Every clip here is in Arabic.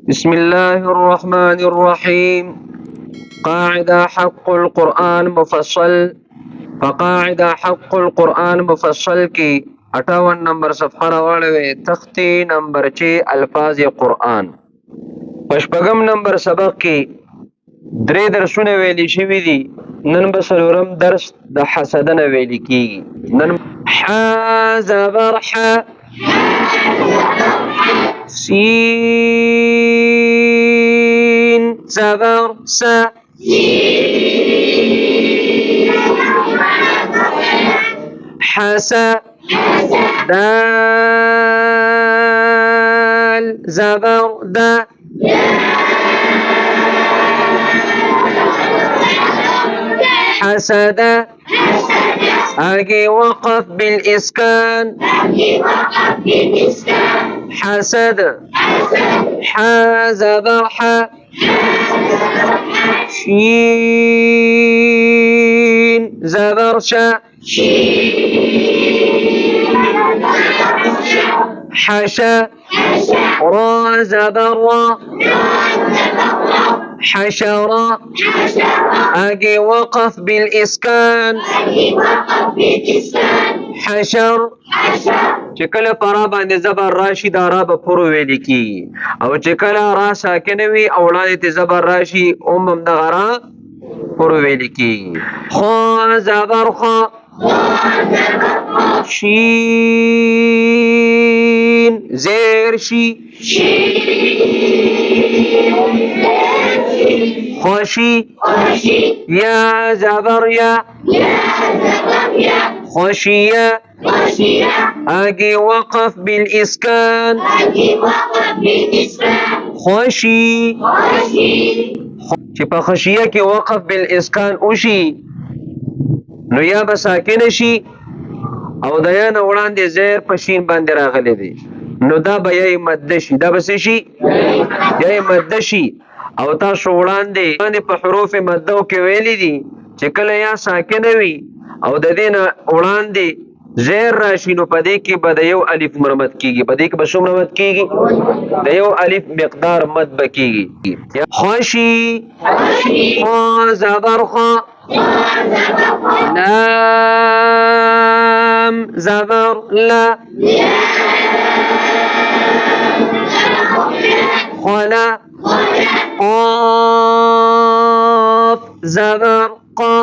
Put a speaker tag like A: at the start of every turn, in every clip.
A: بسم الله الرحمن الرحيم. قاعدة حق القرآن مفصل. فقاعدة حق القرآن مفصل کی 58 نمبر صفحه راوړې تختی نمبر 6 الفاظ قرآن. پشپغم نمبر سبق کی درې درسونه ویلي شوي دي. نن به څلورم درس د حسدنه ویل کیږي. نن ح زبر ح، سين زبر س، حس دال زبر د، حسد اجي وقف بالاسكان، حسد ح زبر ح، شين زبر ش، حشا را زبر را، حشرة اجي وقف بالاسكان، حشر چې کله پرا باندې زبر راشي دا را به پرو ویل کی، او چې کله را ساکن وي او وړاندې ته زبر راشي هم دغه را پرو ویل کی. خا زبر خا، شين زير شي، خوشي يا زبر يا، خوشية اجي وقف بالاسكان، خوشي چې په خشیه کې وقف بالاسکان وشي نو یا به ساکن شي او د یا نه وړاندې زیر په شین باندې راغلی دی نو دا به یا مد شي، دا به څه شي؟ یا مد شي. او تاسو وړاندې په حروف مدو کې ویلي دي چې کله یا ساکن وي او د دې نه وړاندې زیر راشي نو په دې کې به د یو الف مرمت کیږي. په دې کې به څومره مد کیږي؟ د یو الف مقدار مد به کیږي. خوشي خا زبر خا، لام زبر لا، خلا قاف زبر قا،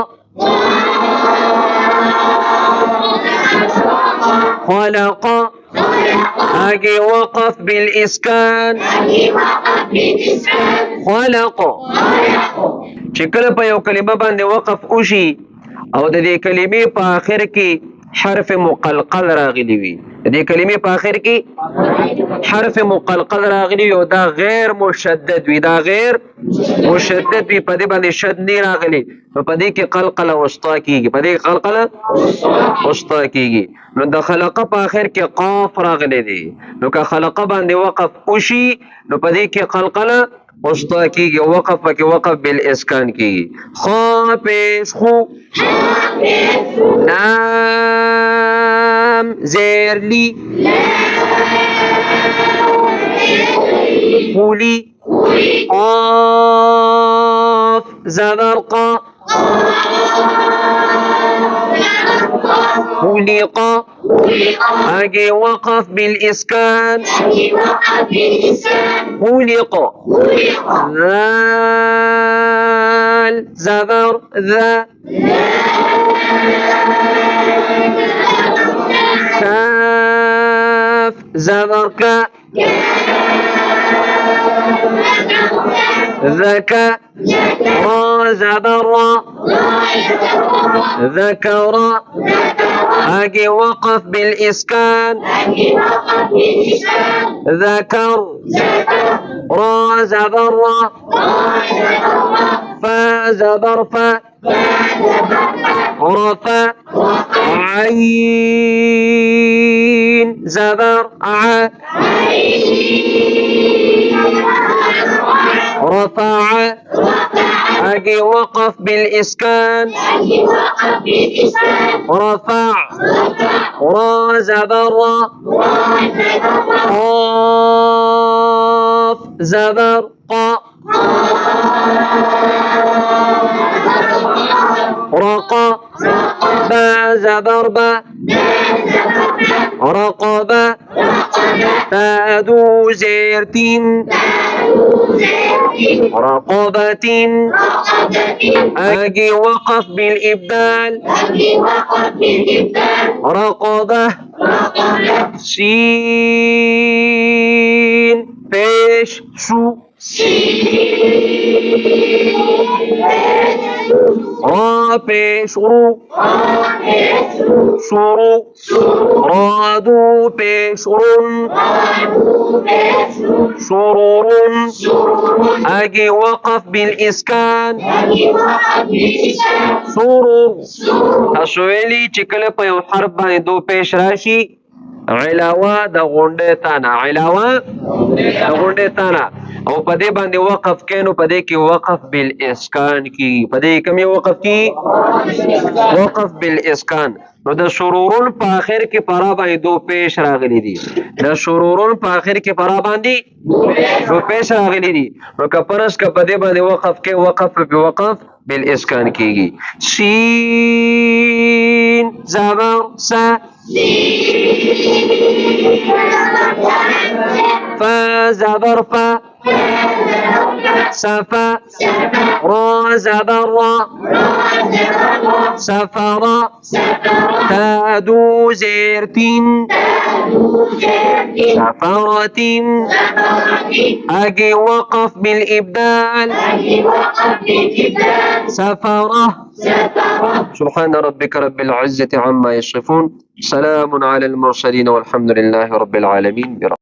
A: خلق اجي وقف بالاسكان، خلق چې کله په یو کلمه باندې وقف وشي او د دې کلمې په آخر کې حرف مقلقل راغلی وي، د دې کلمې په آخر کې حرف مقلقل راغلی وي او دا غیر مشدد وي، دا غیر مشدد وي، په دې باندې شد نه راغلی نو په دې کې قلقله وسطا کیږي، په دې کې قلقله وسطا کیږي. نو د خلقه په آخر کې قاف راغلی دی نو که خلقه باندې وقف وشي نو په دې کې قلقله وسطا کیږي، وقف پکې وقف بالاسکان کیږي. خا پیش خو، لام زیر لی، خولی قاف زبر قا، خلق اجي وقف بالاسكان، خلق ذال زبر ذا، كاف زبر كا، ذكى را زبر را، ذكر اجي وقف بالاسكان، ذكر را زبر را، فا زبر فا، رفع عين زبر ع، رفع اجي وقف بالاسكان، رفع را زبر را، قاف زبر قا رقا با زبر با رقبة تا دو زير تين رقبة أجي وقف بالإبدال رقبة سين بيش شو را بيش رو شروع رادو بيش رن شرور أجي وقف بالإسكان سرور تسويلي چکل په یو حرف باندې دو پیش راشي علاوه د غونډه تانا علاوه د غونډه تانا او په دې باندې وقف کینو په دې کې وقف بالاسکان کی په دې کوم وقف کی وقف بالاسکان نو د شرورون په اخر کې پرا باندې دو پیش راغلي دي د شرورون په اخر کې پرا باندې دو پیش راغلي دي نو کپرس ک په دې باندې وقف کې وقف په وقف بالاسکان کیږي شین زبر سا فا زبر فا سفا را زبر را سفر تا دو زيرتين سفرة أجي وقف بالإبدال سفرة سبحان ربك رب العزة عما يصفون سلام على المرسلين والحمد لله رب العالمين.